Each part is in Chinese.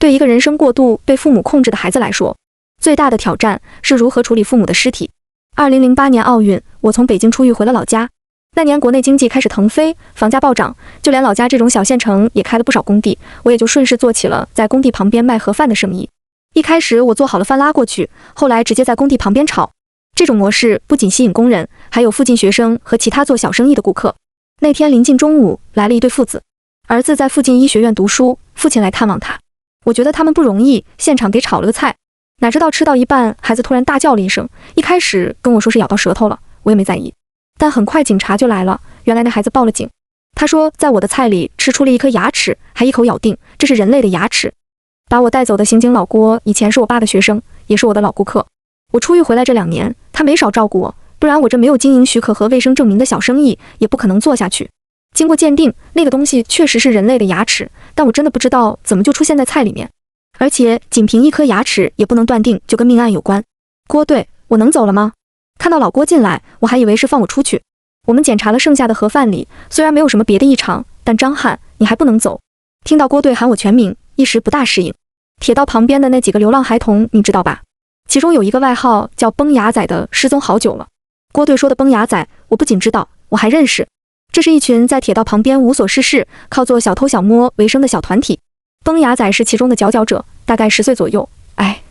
对一个人生过度被父母控制的孩子来说，最大的挑战是如何处理父母的尸体。2008年奥运，我从北京出狱回了老家。那年国内经济开始腾飞，房价暴涨，就连老家这种小县城也开了不少工地，我也就顺势做起了在工地旁边卖盒饭的生意。一开始我做好了饭拉过去，后来直接在工地旁边炒。这种模式不仅吸引工人，还有附近学生和其他做小生意的顾客。那天临近中午，来了一对父子，儿子在附近医学院读书，父亲来看望他。我觉得他们不容易，现场给炒了个菜。哪知道吃到一半，孩子突然大叫了一声，一开始跟我说是咬到舌头了，我也没在意。但很快警察就来了，原来那孩子报了警。他说在我的菜里吃出了一颗牙齿，还一口咬定这是人类的牙齿。把我带走的刑警老郭以前是我爸的学生，也是我的老顾客。我出狱回来这2年，他没少照顾我，不然我这没有经营许可和卫生证明的小生意也不可能做下去。经过鉴定，那个东西确实是人类的牙齿，但我真的不知道怎么就出现在菜里面，而且仅凭一颗牙齿也不能断定就跟命案有关。郭队，我能走了吗？看到老郭进来，我还以为是放我出去。我们检查了剩下的盒饭里，虽然没有什么别的异常，但张翰，你还不能走。听到郭队喊我全名，一时不大适应。铁道旁边的那几个流浪孩童你知道吧？其中有一个外号叫崩牙仔的失踪好久了。郭队说的崩牙仔，我不仅知道，我还认识。这是一群在铁道旁边无所事事，靠做小偷小摸为生的小团体。崩牙仔是其中的佼佼者，大概10岁左右，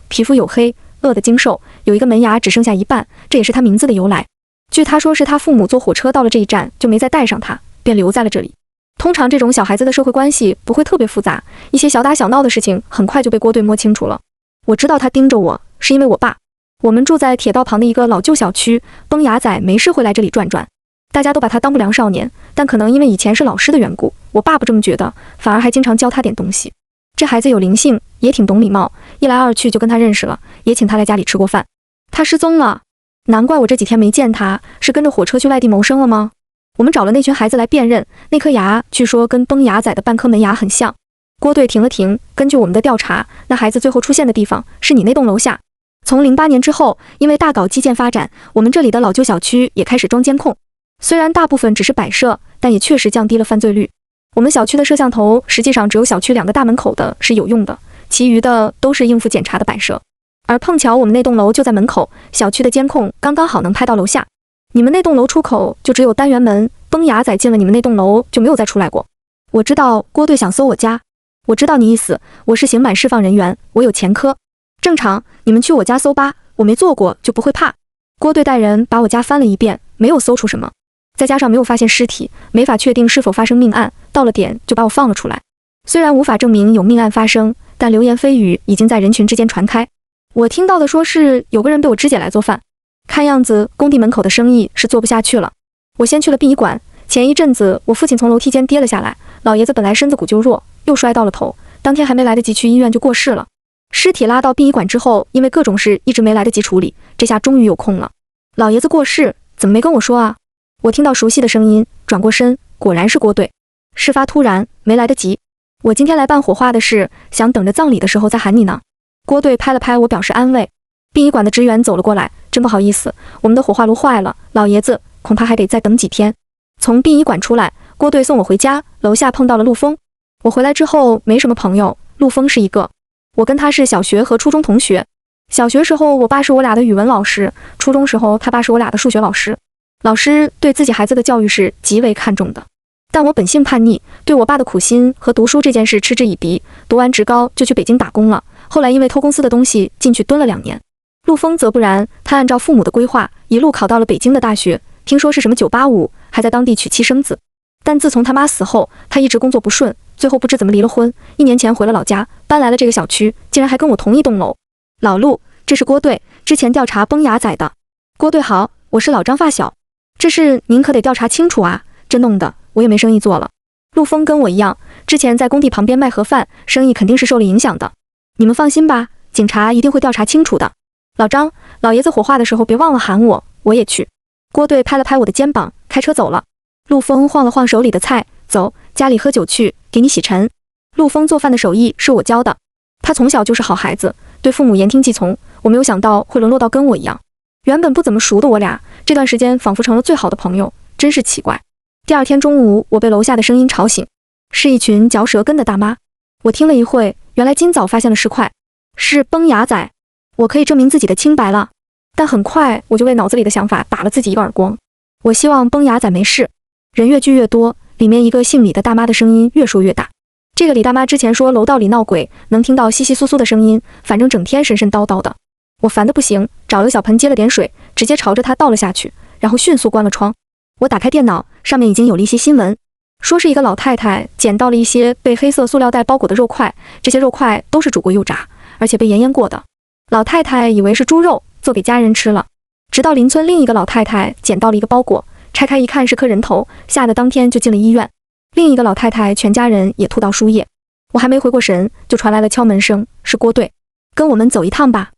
皮肤黝黑，饿得精瘦，有一个门牙只剩下一半，这也是他名字的由来。据他说是他父母坐火车到了这一站就没再带上他，便留在了这里。通常这种小孩子的社会关系不会特别复杂，一些小打小闹的事情很快就被郭队摸清楚了。我知道他盯着我是因为我爸。我们住在铁道旁的一个老旧小区，崩牙仔没事会来这里转转。大家都把他当不良少年，但可能因为以前是老师的缘故，我爸不这么觉得，反而还经常教他点东西。这孩子有灵性，也挺懂礼貌，一来二去就跟他认识了，也请他来家里吃过饭。他失踪了，难怪我这几天没见他，是跟着火车去外地谋生了吗？我们找了那群孩子来辨认，那颗牙据说跟崩牙仔的半颗门牙很像。郭队停了停，根据我们的调查，那孩子最后出现的地方是你那栋楼下。从08年之后，因为大搞基建发展，我们这里的老旧小区也开始装监控，虽然大部分只是摆设，但也确实降低了犯罪率。我们小区的摄像头实际上只有小区2个大门口的是有用的，其余的都是应付检查的摆设。而碰巧我们那栋楼就在门口，小区的监控刚刚好能拍到楼下。你们那栋楼出口就只有单元门，崩牙仔进了你们那栋楼就没有再出来过。我知道郭队想搜我家，我知道你意思，我是刑满释放人员，我有前科，正常，你们去我家搜吧，我没做过就不会怕。郭队带人把我家翻了一遍，没有搜出什么，再加上没有发现尸体，没法确定是否发生命案，到了点就把我放了出来。虽然无法证明有命案发生，但流言蜚语已经在人群之间传开。我听到的说是有个人被我肢解来做饭，看样子工地门口的生意是做不下去了。我先去了殡仪馆，前一阵子我父亲从楼梯间跌了下来，老爷子本来身子骨就弱，又摔到了头，当天还没来得及去医院就过世了。尸体拉到殡仪馆之后，因为各种事一直没来得及处理，这下终于有空了。老爷子过世，怎么没跟我说啊？我听到熟悉的声音，转过身，果然是郭队。事发突然，没来得及。我今天来办火化的事，想等着葬礼的时候再喊你呢。郭队拍了拍我表示安慰。殡仪馆的职员走了过来，真不好意思，我们的火化炉坏了，老爷子恐怕还得再等几天。从殡仪馆出来，郭队送我回家，楼下碰到了陆峰。我回来之后没什么朋友，陆峰是一个。我跟他是小学和初中同学，小学时候我爸是我俩的语文老师，初中时候他爸是我俩的数学老师。老师对自己孩子的教育是极为看重的，但我本性叛逆，对我爸的苦心和读书这件事嗤之以鼻，读完职高就去北京打工了，后来因为偷公司的东西进去蹲了2年。陆峰则不然，他按照父母的规划一路考到了北京的大学，听说是什么985，还在当地娶妻生子。但自从他妈死后，他一直工作不顺，最后不知怎么离了婚，1年前回了老家，搬来了这个小区，竟然还跟我同一栋楼。老陆，这是郭队，之前调查崩牙仔的。郭队好，我是老张发小。这事您可得调查清楚啊，这弄得我也没生意做了。陆峰跟我一样，之前在工地旁边卖盒饭，生意肯定是受了影响的。你们放心吧，警察一定会调查清楚的。老张，老爷子火化的时候别忘了喊我，我也去。郭队拍了拍我的肩膀，开车走了。陆峰晃了晃手里的菜，走，家里喝酒去，给你洗尘。陆峰做饭的手艺是我教的，他从小就是好孩子，对父母言听计从，我没有想到会沦落到跟我一样。原本不怎么熟的我俩，这段时间仿佛成了最好的朋友，真是奇怪。第二天中午，我被楼下的声音吵醒，是一群嚼舌根的大妈。我听了一会，原来今早发现了尸块，是崩牙仔，我可以证明自己的清白了。但很快我就为脑子里的想法打了自己一个耳光。我希望崩牙仔没事。人越聚越多，里面一个姓李的大妈的声音越说越大。这个李大妈之前说楼道里闹鬼，能听到窸窸窣窣的声音，反正整天神神叨叨的。我烦得不行，找了个小盆接了点水，直接朝着她倒了下去，然后迅速关了窗。我打开电脑，上面已经有了一些新闻，说是一个老太太捡到了一些被黑色塑料袋包裹的肉块，这些肉块都是煮过又炸，而且被盐腌过的。老太太以为是猪肉，做给家人吃了。直到邻村另一个老太太捡到了一个包裹，拆开一看是颗人头，吓得当天就进了医院。另一个老太太全家人也吐到输液。我还没回过神，就传来了敲门声，是郭队。跟我们走一趟吧。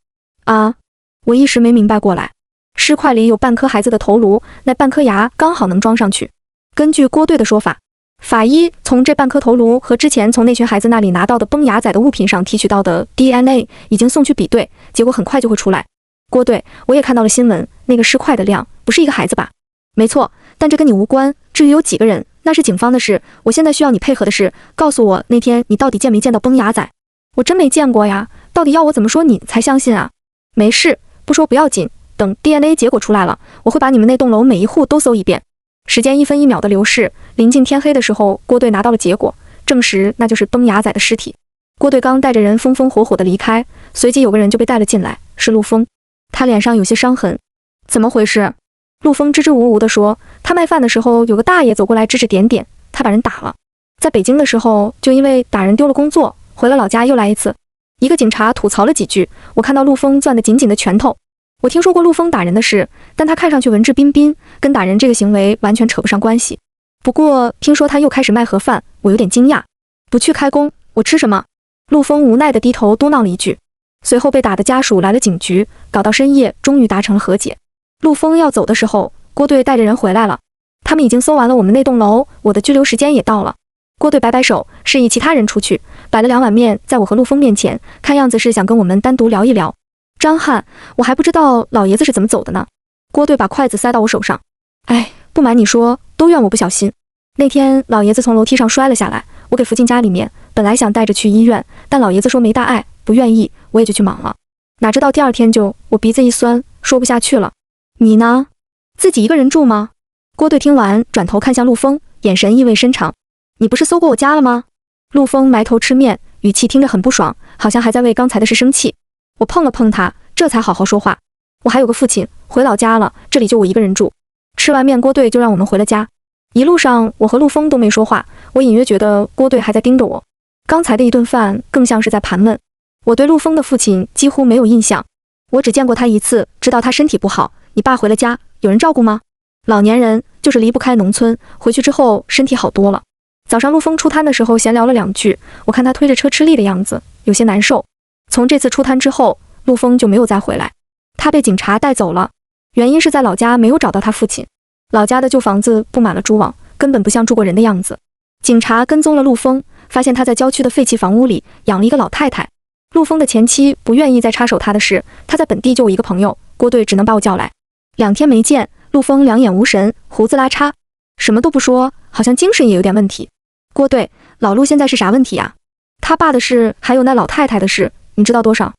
啊！我一时没明白过来。尸块里有半颗孩子的头颅，那半颗牙刚好能装上去。根据郭队的说法，法医从这半颗头颅和之前从那群孩子那里拿到的崩牙仔的物品上提取到的 DNA 已经送去比对，结果很快就会出来。郭队，我也看到了新闻，那个尸块的量不是一个孩子吧？没错，但这跟你无关。至于有几个人，那是警方的事。我现在需要你配合的是，告诉我那天你到底见没见到崩牙仔？我真没见过呀，到底要我怎么说你才相信啊？没事，不说不要紧，等 DNA 结果出来了，我会把你们那栋楼每一户都搜一遍。时间一分一秒的流逝，临近天黑的时候，郭队拿到了结果，证实那就是崩牙仔的尸体。郭队刚带着人风风火火的离开，随即有个人就被带了进来，是陆峰。他脸上有些伤痕。怎么回事？陆峰支支吾吾地说，他卖饭的时候有个大爷走过来指指点点，他把人打了。在北京的时候就因为打人丢了工作，回了老家又来一次。一个警察吐槽了几句，我看到陆峰攥得紧紧的拳头。我听说过陆峰打人的事，但他看上去文质彬彬，跟打人这个行为完全扯不上关系。不过听说他又开始卖盒饭，我有点惊讶。不去开工，我吃什么？陆峰无奈地低头嘟囔了一句。随后被打的家属来了警局，搞到深夜终于达成了和解。陆峰要走的时候，郭队带着人回来了，他们已经搜完了我们那栋楼，我的拘留时间也到了。郭队摆摆手，示意其他人出去，摆了2碗面在我和陆峰面前，看样子是想跟我们单独聊一聊。张翰，我还不知道老爷子是怎么走的呢。郭队把筷子塞到我手上。哎，不瞒你说，都怨我不小心。那天老爷子从楼梯上摔了下来，我给扶进家里面，本来想带着去医院，但老爷子说没大碍，不愿意，我也就去忙了。哪知道第2天我鼻子一酸，说不下去了。你呢？自己一个人住吗？郭队听完，转头看向陆峰，眼神意味深长。你不是搜过我家了吗？陆峰埋头吃面，语气听着很不爽，好像还在为刚才的事生气。我碰了碰他，这才好好说话。我还有个父亲，回老家了，这里就我一个人住。吃完面，郭队就让我们回了家。一路上，我和陆峰都没说话，我隐约觉得郭队还在盯着我。刚才的一顿饭更像是在盘问。我对陆峰的父亲几乎没有印象，我只见过他一次，知道他身体不好。你爸回了家，有人照顾吗？老年人就是离不开农村，回去之后身体好多了。早上陆峰出摊的时候闲聊了2句，我看他推着车吃力的样子，有些难受。从这次出摊之后，陆峰就没有再回来，他被警察带走了，原因是在老家没有找到他父亲。老家的旧房子布满了蛛网，根本不像住过人的样子。警察跟踪了陆峰，发现他在郊区的废弃房屋里养了一个老太太。陆峰的前妻不愿意再插手他的事，他在本地就我一个朋友，郭队只能把我叫来。2天没见，陆峰两眼无神，胡子拉碴，什么都不说，好像精神也有点问题。郭队，老陆现在是啥问题啊？他爸的事还有那老太太的事，你知道多少？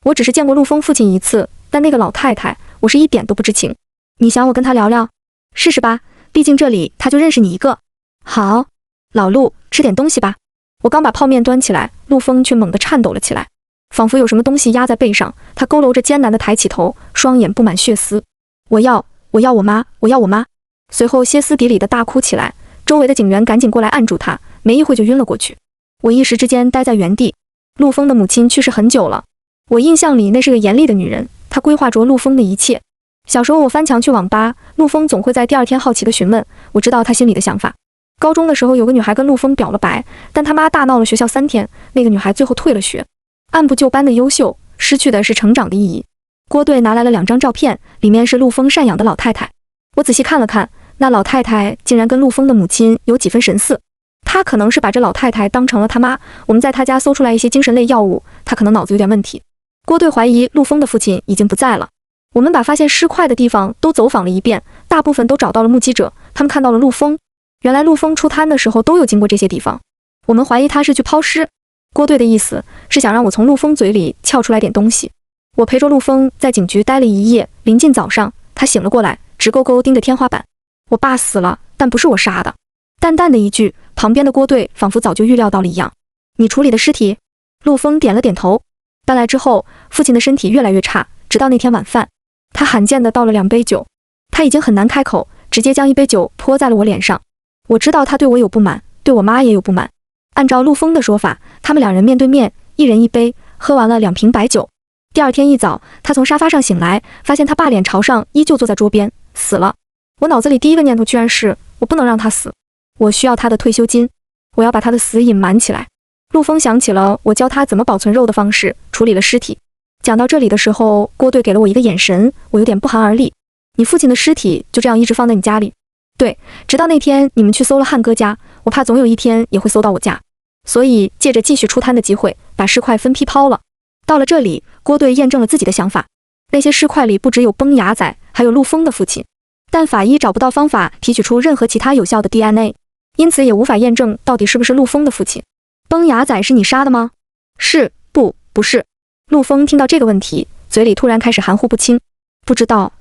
我只是见过陆峰父亲1次，但那个老太太我是一点都不知情。你想我跟他聊聊？试试吧，毕竟这里他就认识你一个。好，老陆，吃点东西吧。我刚把泡面端起来，陆峰却猛地颤抖了起来，仿佛有什么东西压在背上，他佝偻着艰难地抬起头，双眼布满血丝。我要我妈，我要我妈。随后歇斯底里地大哭起来，周围的警员赶紧过来按住他，没一会就晕了过去。我一时之间呆在原地。陆峰的母亲去世很久了，我印象里那是个严厉的女人，她规划着陆峰的一切。小时候我翻墙去网吧，陆峰总会在第2天好奇地询问，我知道他心里的想法。高中的时候有个女孩跟陆峰表了白，但他妈大闹了学校3天，那个女孩最后退了学。按部就班的优秀，失去的是成长的意义。郭队拿来了2张照片，里面是陆峰赡养的老太太。我仔细看了看，那老太太竟然跟陆峰的母亲有几分神似。他可能是把这老太太当成了他妈。我们在他家搜出来一些精神类药物，他可能脑子有点问题。郭队怀疑陆峰的父亲已经不在了。我们把发现尸块的地方都走访了一遍，大部分都找到了目击者，他们看到了陆峰。原来陆峰出摊的时候都有经过这些地方。我们怀疑他是去抛尸。郭队的意思是想让我从陆丰嘴里撬出来点东西。我陪着陆丰在警局待了一夜，临近早上，他醒了过来，直勾勾盯着天花板。我爸死了，但不是我杀的。淡淡的一句，旁边的郭队仿佛早就预料到了一样。你处理的尸体？陆丰点了点头。搬来之后，父亲的身体越来越差，直到那天晚饭，他罕见的倒了2杯酒。他已经很难开口，直接将1杯酒泼在了我脸上。我知道他对我有不满，对我妈也有不满。按照陆丰的说法，他们2人面对面，一人1杯，喝完了2瓶白酒。第二天一早，他从沙发上醒来，发现他爸脸朝上，依旧坐在桌边，死了。我脑子里第一个念头居然是，我不能让他死，我需要他的退休金，我要把他的死隐瞒起来。陆丰想起了我教他怎么保存肉的方式，处理了尸体。讲到这里的时候，郭队给了我一个眼神，我有点不寒而栗。你父亲的尸体就这样一直放在你家里？对，直到那天你们去搜了汉哥家，我怕总有一天也会搜到我家，所以借着继续出摊的机会，把尸块分批抛了。到了这里，郭队验证了自己的想法，那些尸块里不只有崩牙仔，还有陆丰的父亲，但法医找不到方法提取出任何其他有效的 DNA， 因此也无法验证到底是不是陆丰的父亲。崩牙仔是你杀的吗？是，不是。陆丰听到这个问题，嘴里突然开始含糊不清，不知道，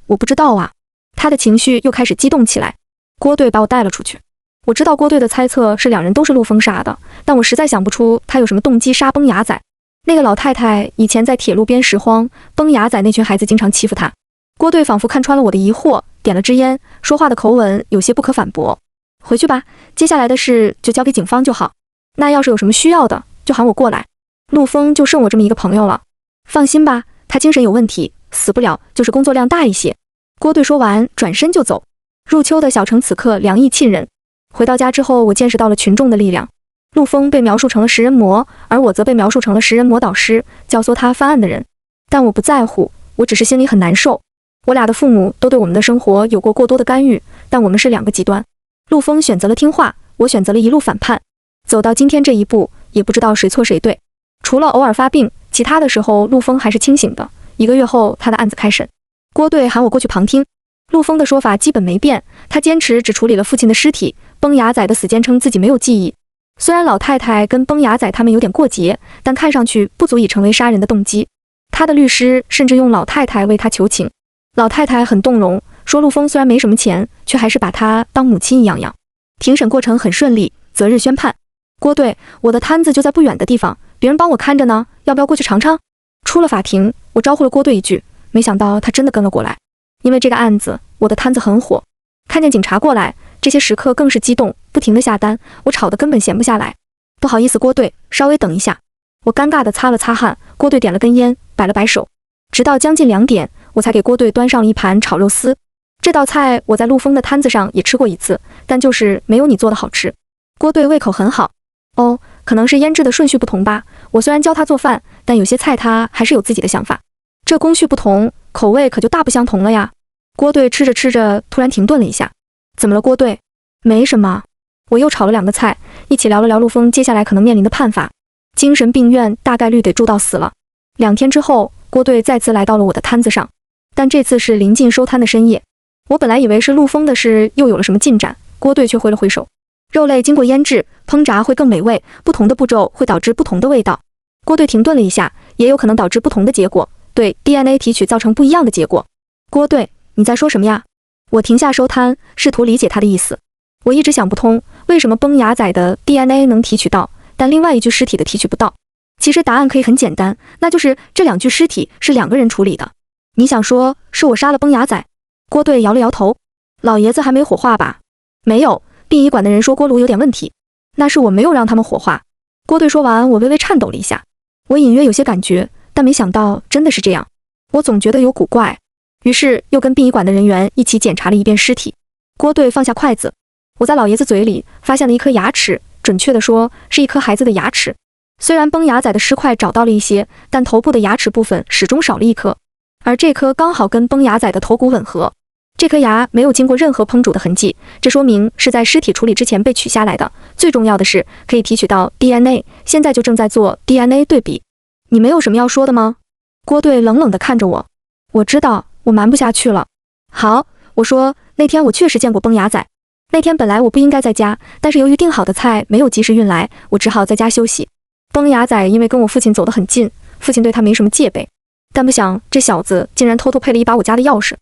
我不知道啊。他的情绪又开始激动起来。郭队把我带了出去。我知道郭队的猜测是2人都是陆丰杀的，但我实在想不出他有什么动机杀崩牙仔。那个老太太以前在铁路边拾荒，崩牙仔那群孩子经常欺负她。郭队仿佛看穿了我的疑惑，点了支烟，说话的口吻有些不可反驳。回去吧，接下来的事就交给警方就好。那要是有什么需要的，就喊我过来。陆丰就剩我这么一个朋友了。放心吧，他精神有问题，死不了，就是工作量大一些。郭队说完，转身就走。入秋的小城此刻凉意沁人。回到家之后，我见识到了群众的力量。陆丰被描述成了食人魔，而我则被描述成了食人魔导师，教唆他犯案的人。但我不在乎，我只是心里很难受。我俩的父母都对我们的生活有过过多的干预，但我们是2个极端。陆丰选择了听话，我选择了一路反叛。走到今天这一步，也不知道谁错谁对。除了偶尔发病，其他的时候陆丰还是清醒的。1个月后，他的案子开审。郭队喊我过去旁听。陆丰的说法基本没变，他坚持只处理了父亲的尸体，崩牙仔的死坚称自己没有记忆。虽然老太太跟崩牙仔他们有点过节，但看上去不足以成为杀人的动机。他的律师甚至用老太太为他求情，老太太很动容，说陆丰虽然没什么钱，却还是把他当母亲一样养。庭审过程很顺利，择日宣判。郭队，我的摊子就在不远的地方，别人帮我看着呢，要不要过去尝尝？出了法庭，我招呼了郭队一句，没想到他真的跟了过来。因为这个案子，我的摊子很火，看见警察过来，这些食客更是激动，不停地下单，我吵得根本闲不下来。不好意思，郭队，稍微等一下。我尴尬地擦了擦汗，郭队点了根烟，摆了摆手。直到将近2点，我才给郭队端上了一盘炒肉丝。这道菜我在陆丰的摊子上也吃过一次，但就是没有你做的好吃。郭队胃口很好。哦，可能是腌制的顺序不同吧。我虽然教他做饭，但有些菜他还是有自己的想法。这工序不同，口味可就大不相同了呀。郭队吃着吃着，突然停顿了一下。怎么了，郭队？没什么。我又炒了2个菜，一起聊了聊陆丰接下来可能面临的判罚。精神病院大概率得住到死了。2天之后，郭队再次来到了我的摊子上，但这次是临近收摊的深夜。我本来以为是陆丰的事又有了什么进展，郭队却挥了挥手。肉类经过腌制、烹炸会更美味，不同的步骤会导致不同的味道。郭队停顿了一下，也有可能导致不同的结果，对 DNA 提取造成不一样的结果。郭队，你在说什么呀？我停下收摊，试图理解他的意思。我一直想不通，为什么崩牙仔的 DNA 能提取到，但另外一具尸体的提取不到。其实答案可以很简单，那就是这2具尸体是2个人处理的。你想说是我杀了崩牙仔？郭队摇了摇头。老爷子还没火化吧？没有，殡仪馆的人说锅炉有点问题。那是我没有让他们火化。郭队说完，我微微颤抖了一下。我隐约有些感觉，但没想到真的是这样。我总觉得有古怪，于是又跟殡仪馆的人员一起检查了一遍尸体。郭队放下筷子，我在老爷子嘴里发现了一颗牙齿，准确地说是一颗孩子的牙齿。虽然崩牙仔的尸块找到了一些，但头部的牙齿部分始终少了一颗，而这颗刚好跟崩牙仔的头骨吻合。这颗牙没有经过任何烹煮的痕迹，这说明是在尸体处理之前被取下来的。最重要的是，可以提取到 DNA， 现在就正在做 DNA 对比。你没有什么要说的吗？郭队冷冷地看着我。我知道，我瞒不下去了。好，我说，那天我确实见过崩牙仔。那天本来我不应该在家，但是由于订好的菜没有及时运来，我只好在家休息。崩牙仔因为跟我父亲走得很近，父亲对他没什么戒备，但不想这小子竟然偷偷配了一把我家的钥匙。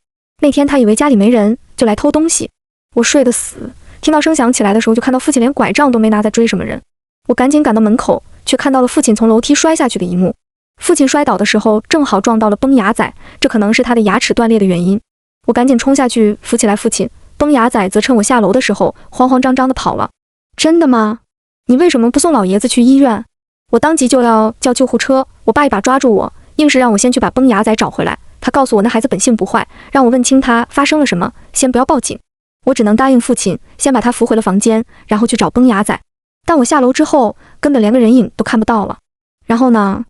那天他以为家里没人，就来偷东西。我睡得死，听到声响起来的时候，就看到父亲连拐杖都没拿，在追什么人。我赶紧赶到门口，却看到了父亲从楼梯摔下去的一幕。父亲摔倒的时候，正好撞到了崩牙仔，这可能是他的牙齿断裂的原因。我赶紧冲下去扶起来父亲，崩牙仔则趁我下楼的时候，慌慌张张地跑了。真的吗？你为什么不送老爷子去医院？我当即就要叫救护车，我爸一把抓住我，硬是让我先去把崩牙仔找回来。他告诉我那孩子本性不坏，让我问清他发生了什么，先不要报警。我只能答应父亲，先把他扶回了房间，然后去找崩牙仔。但我下楼之后，根本连个人影都看不到了。然后呢？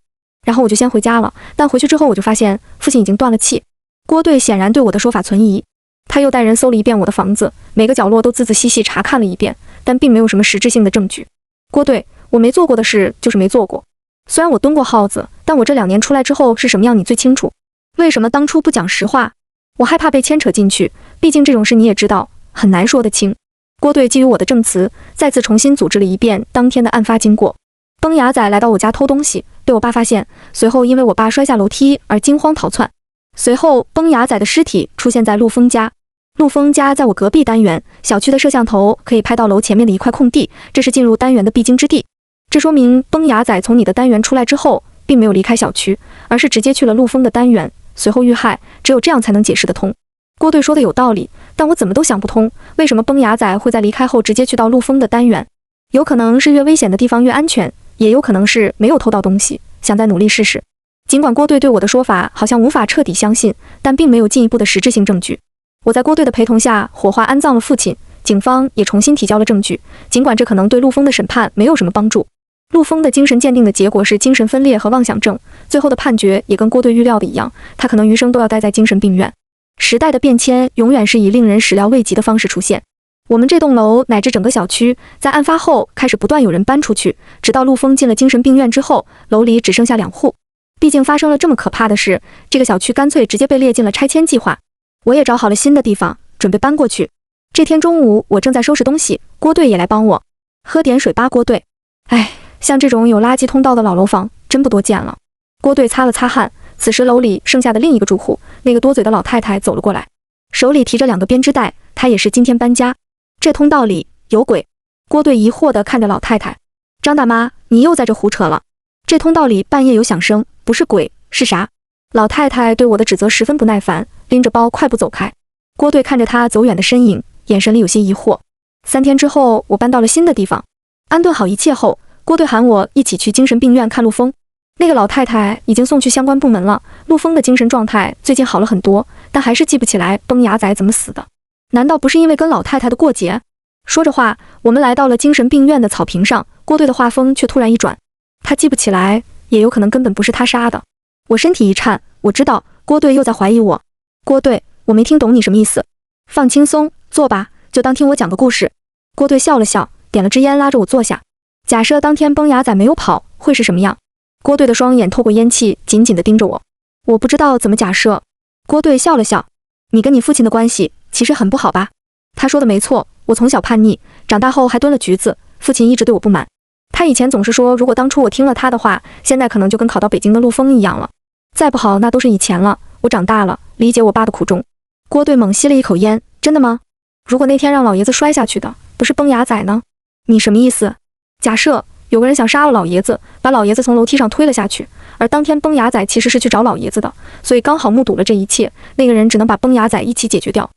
然后我就先回家了。但回去之后，我就发现父亲已经断了气。郭队显然对我的说法存疑，他又带人搜了一遍我的房子，每个角落都仔仔细细查看了一遍，但并没有什么实质性的证据。郭队，我没做过的事就是没做过。虽然我蹲过耗子，但我这2年出来之后是什么样你最清楚。为什么当初不讲实话？我害怕被牵扯进去，毕竟这种事你也知道，很难说得清。郭队基于我的证词，再次重新组织了一遍当天的案发经过。崩牙仔来到我家偷东西，被我爸发现，随后因为我爸摔下楼梯而惊慌逃窜。随后崩牙仔的尸体出现在陆峰家。陆峰家在我隔壁单元，小区的摄像头可以拍到楼前面的一块空地，这是进入单元的必经之地。这说明崩牙仔从你的单元出来之后，并没有离开小区，而是直接去了陆峰的单元，随后遇害，只有这样才能解释得通。郭队说的有道理，但我怎么都想不通，为什么崩牙仔会在离开后直接去到陆峰的单元？有可能是越危险的地方越安全，也有可能是没有偷到东西，想再努力试试。尽管郭队对我的说法好像无法彻底相信，但并没有进一步的实质性证据。我在郭队的陪同下火化安葬了父亲，警方也重新提交了证据，尽管这可能对陆峰的审判没有什么帮助。陆峰的精神鉴定的结果是精神分裂和妄想症，最后的判决也跟郭队预料的一样，他可能余生都要待在精神病院。时代的变迁永远是以令人始料未及的方式出现。我们这栋楼乃至整个小区，在案发后开始不断有人搬出去，直到陆峰进了精神病院之后，楼里只剩下2户。毕竟发生了这么可怕的事，这个小区干脆直接被列进了拆迁计划。我也找好了新的地方，准备搬过去。这天中午，我正在收拾东西，郭队也来帮我。喝点水吧，郭队。哎，像这种有垃圾通道的老楼房真不多见了。郭队擦了擦汗，此时楼里剩下的另一个住户，那个多嘴的老太太走了过来，手里提着2个编织袋，她也是今天搬家。这通道里有鬼。郭队疑惑地看着老太太，张大妈，你又在这胡扯了。这通道里半夜有响声，不是鬼是啥？老太太对我的指责十分不耐烦，拎着包快步走开。郭队看着她走远的身影，眼神里有些疑惑。3天之后，我搬到了新的地方，安顿好一切后，郭队喊我一起去精神病院看陆峰。那个老太太已经送去相关部门了，陆峰的精神状态最近好了很多，但还是记不起来崩牙仔怎么死的。难道不是因为跟老太太的过节？说着话，我们来到了精神病院的草坪上，郭队的话锋却突然一转，他记不起来，也有可能根本不是他杀的。我身体一颤，我知道郭队又在怀疑我。郭队，我没听懂你什么意思。放轻松，坐吧，就当听我讲个故事。郭队笑了笑，点了支烟，拉着我坐下。假设当天崩牙仔没有跑，会是什么样？郭队的双眼透过烟气紧紧地盯着我。我不知道怎么假设。郭队笑了笑，你跟你父亲的关系其实很不好吧？他说的没错，我从小叛逆，长大后还蹲了局子，父亲一直对我不满。他以前总是说，如果当初我听了他的话，现在可能就跟考到北京的陆峰一样了。再不好那都是以前了，我长大了，理解我爸的苦衷。郭队猛吸了一口烟，真的吗？如果那天让老爷子摔下去的不是崩牙仔呢？你什么意思？假设有个人想杀了老爷子，把老爷子从楼梯上推了下去，而当天崩牙仔其实是去找老爷子的，所以刚好目睹了这一切，那个人只能把崩牙仔一起解决掉。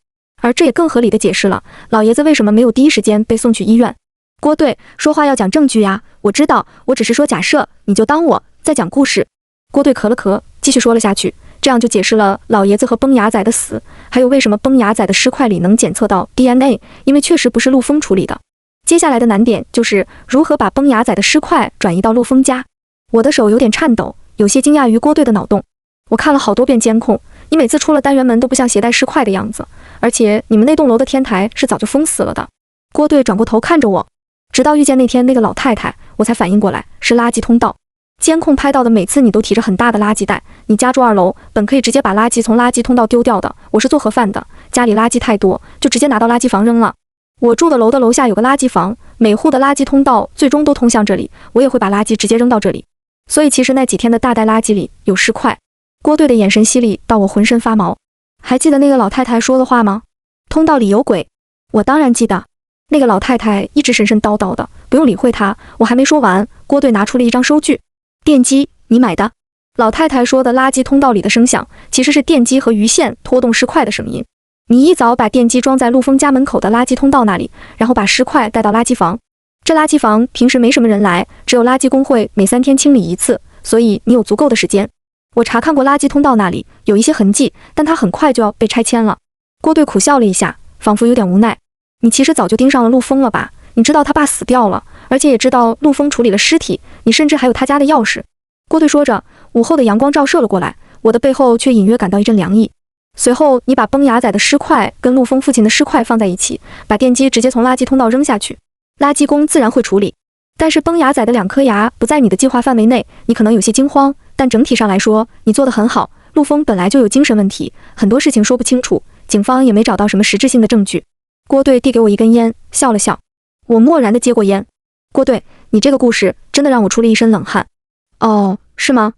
而这也更合理的解释了老爷子为什么没有第一时间被送去医院。郭队，说话要讲证据呀，我知道，我只是说假设，你就当我在讲故事。郭队咳了咳，继续说了下去，这样就解释了老爷子和崩牙仔的死，还有为什么崩牙仔的尸块里能检测到 DNA， 因为确实不是陆峰处理的。接下来的难点就是如何把崩牙仔的尸块转移到陆峰家。我的手有点颤抖，有些惊讶于郭队的脑洞。我看了好多遍监控，你每次出了单元门都不像携带尸块的样子，而且你们那栋楼的天台是早就封死了的。郭队转过头看着我，直到遇见那天那个老太太，我才反应过来是垃圾通道。监控拍到的每次你都提着很大的垃圾袋，你家住2楼，本可以直接把垃圾从垃圾通道丢掉的。我是做盒饭的，家里垃圾太多，就直接拿到垃圾房扔了。我住的楼下有个垃圾房，每户的垃圾通道最终都通向这里，我也会把垃圾直接扔到这里。所以其实那几天的大袋垃圾里有尸块。郭队的眼神犀利到我浑身发毛。还记得那个老太太说的话吗？通道里有鬼。我当然记得。那个老太太一直神神叨叨的，不用理会她。我还没说完，郭队拿出了一张收据。电机，你买的？老太太说的垃圾通道里的声响，其实是电机和鱼线拖动尸块的声音。你一早把电机装在陆丰家门口的垃圾通道那里，然后把尸块带到垃圾房。这垃圾房平时没什么人来，只有垃圾工会每3天清理一次，所以你有足够的时间。我查看过垃圾通道那里有一些痕迹，但它很快就要被拆迁了。郭队苦笑了一下，仿佛有点无奈。你其实早就盯上了陆丰了吧？你知道他爸死掉了，而且也知道陆丰处理了尸体，你甚至还有他家的钥匙。郭队说着，午后的阳光照射了过来，我的背后却隐约感到一阵凉意。随后你把崩牙仔的尸块跟陆丰父亲的尸块放在一起，把电机直接从垃圾通道扔下去，垃圾工自然会处理。但是崩牙仔的2颗牙不在你的计划范围内，你可能有些惊慌，但整体上来说你做得很好。陆丰本来就有精神问题，很多事情说不清楚，警方也没找到什么实质性的证据。郭队递给我一根烟，笑了笑。我漠然地接过烟。郭队，你这个故事真的让我出了一身冷汗。哦，是吗？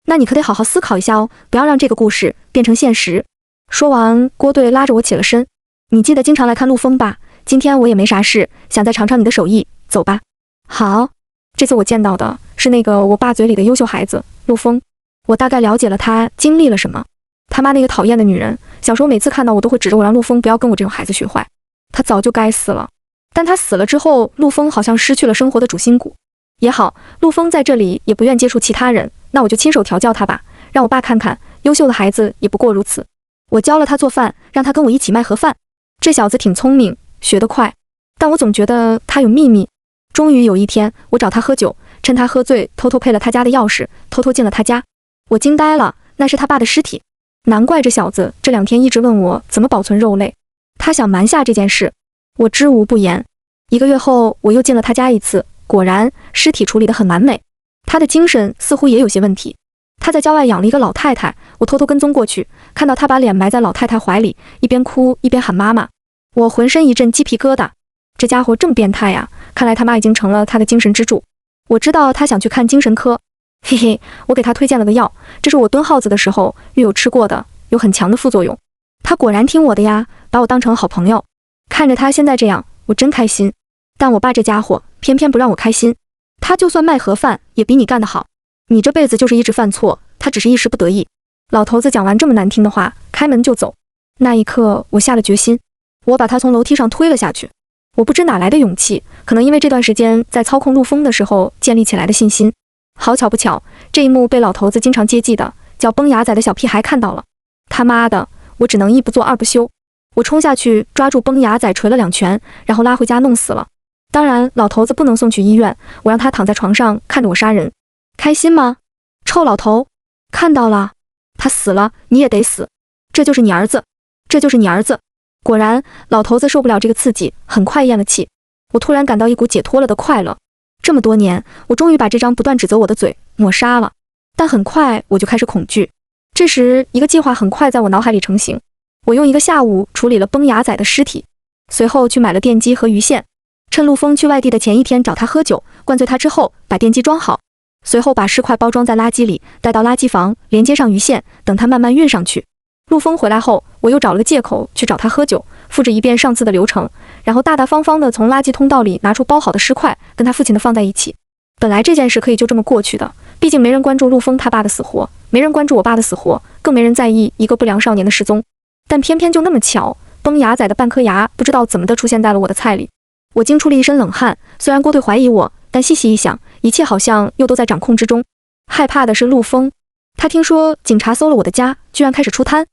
那你可得好好思考一下哦，不要让这个故事变成现实。说完，郭队拉着我起了身。你记得经常来看陆丰吧？今天我也没啥事，想再尝尝你的手艺，走吧。好，这次我见到的是那个我爸嘴里的优秀孩子陆丰。我大概了解了他经历了什么。他妈那个讨厌的女人，小时候每次看到我都会指着我让陆丰不要跟我这种孩子学坏。他早就该死了。但他死了之后，陆丰好像失去了生活的主心骨。也好，陆丰在这里也不愿接触其他人，那我就亲手调教他吧，让我爸看看，优秀的孩子也不过如此。我教了他做饭，让他跟我一起卖盒饭。这小子挺聪明，学得快，但我总觉得他有秘密。终于有一天，我找他喝酒，趁他喝醉，偷偷配了他家的钥匙，偷偷进了他家。我惊呆了，那是他爸的尸体。难怪这小子这2天一直问我怎么保存肉类，他想瞒下这件事。我知无不言。1个月后，我又进了他家一次，果然尸体处理得很完美。他的精神似乎也有些问题。他在郊外养了一个老太太，我偷偷跟踪过去，看到他把脸埋在老太太怀里，一边哭一边喊妈妈。我浑身一阵鸡皮疙瘩，这家伙这么变态呀！看来他妈已经成了他的精神支柱。我知道他想去看精神科，嘿嘿，我给他推荐了个药，这是我蹲耗子的时候狱友吃过的，有很强的副作用。他果然听我的呀，把我当成好朋友。看着他现在这样，我真开心。但我爸这家伙偏偏不让我开心，他就算卖盒饭也比你干得好。你这辈子就是一直犯错，他只是一时不得已。老头子讲完这么难听的话，开门就走。那一刻，我下了决心，我把他从楼梯上推了下去。我不知哪来的勇气，可能因为这段时间在操控陆丰的时候建立起来的信心。好巧不巧，这一幕被老头子经常接济的叫崩牙仔的小屁孩看到了。他妈的，我只能一不做二不休。我冲下去抓住崩牙仔捶了2拳，然后拉回家弄死了。当然，老头子不能送去医院，我让他躺在床上看着我杀人。开心吗？臭老头，看到了，他死了，你也得死。这就是你儿子，这就是你儿子。果然，老头子受不了这个刺激，很快咽了气。我突然感到一股解脱了的快乐。这么多年，我终于把这张不断指责我的嘴抹杀了。但很快我就开始恐惧。这时，一个计划很快在我脑海里成型。我用1个下午处理了崩牙仔的尸体，随后去买了电机和鱼线。趁陆丰去外地的前一天找他喝酒，灌醉他之后，把电机装好，随后把尸块包装在垃圾里，带到垃圾房，连接上鱼线，等他慢慢运上去。陆丰回来后，我又找了个借口去找他喝酒，复制一遍上次的流程，然后大大方方地从垃圾通道里拿出包好的尸块，跟他父亲的放在一起。本来这件事可以就这么过去的，毕竟没人关注陆丰他爸的死活，没人关注我爸的死活，更没人在意一个不良少年的失踪。但偏偏就那么巧，崩牙仔的半颗牙不知道怎么的出现在了我的菜里。我惊出了一身冷汗，虽然郭队怀疑我，但细细一想，一切好像又都在掌控之中。害怕的是陆丰，他听说警察搜了我的家，居然开始出摊。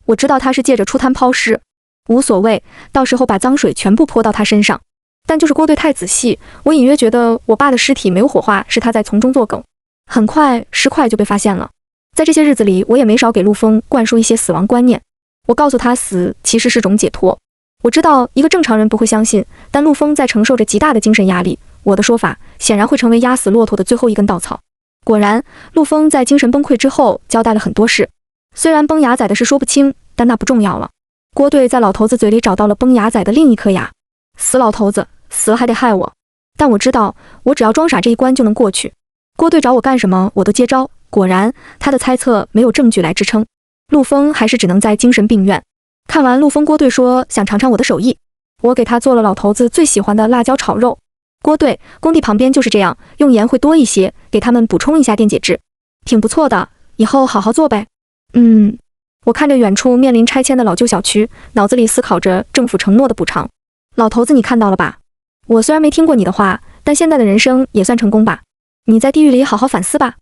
我知道他是借着出摊抛尸，无所谓，到时候把脏水全部泼到他身上。但就是郭队太仔细，我隐约觉得我爸的尸体没有火化是他在从中作梗。很快尸块就被发现了。在这些日子里，我也没少给陆丰灌输一些死亡观念。我告诉他，死其实是种解脱。我知道一个正常人不会相信，但陆丰在承受着极大的精神压力，我的说法显然会成为压死骆驼的最后一根稻草。果然，陆丰在精神崩溃之后交代了很多事，虽然崩牙仔的事说不清，但那不重要了。郭队在老头子嘴里找到了崩牙仔的另一颗牙。死老头子，死了还得害我。但我知道，我只要装傻这一关就能过去。郭队找我干什么，我都接招。果然，他的猜测没有证据来支撑，陆枫还是只能在精神病院。看完陆枫，郭队说想尝尝我的手艺，我给他做了老头子最喜欢的辣椒炒肉。郭队，工地旁边就是这样，用盐会多一些，给他们补充一下电解质，挺不错的，以后好好做呗。我看着远处面临拆迁的老旧小区，脑子里思考着政府承诺的补偿。老头子，你看到了吧？我虽然没听过你的话，但现在的人生也算成功吧？你在地狱里好好反思吧。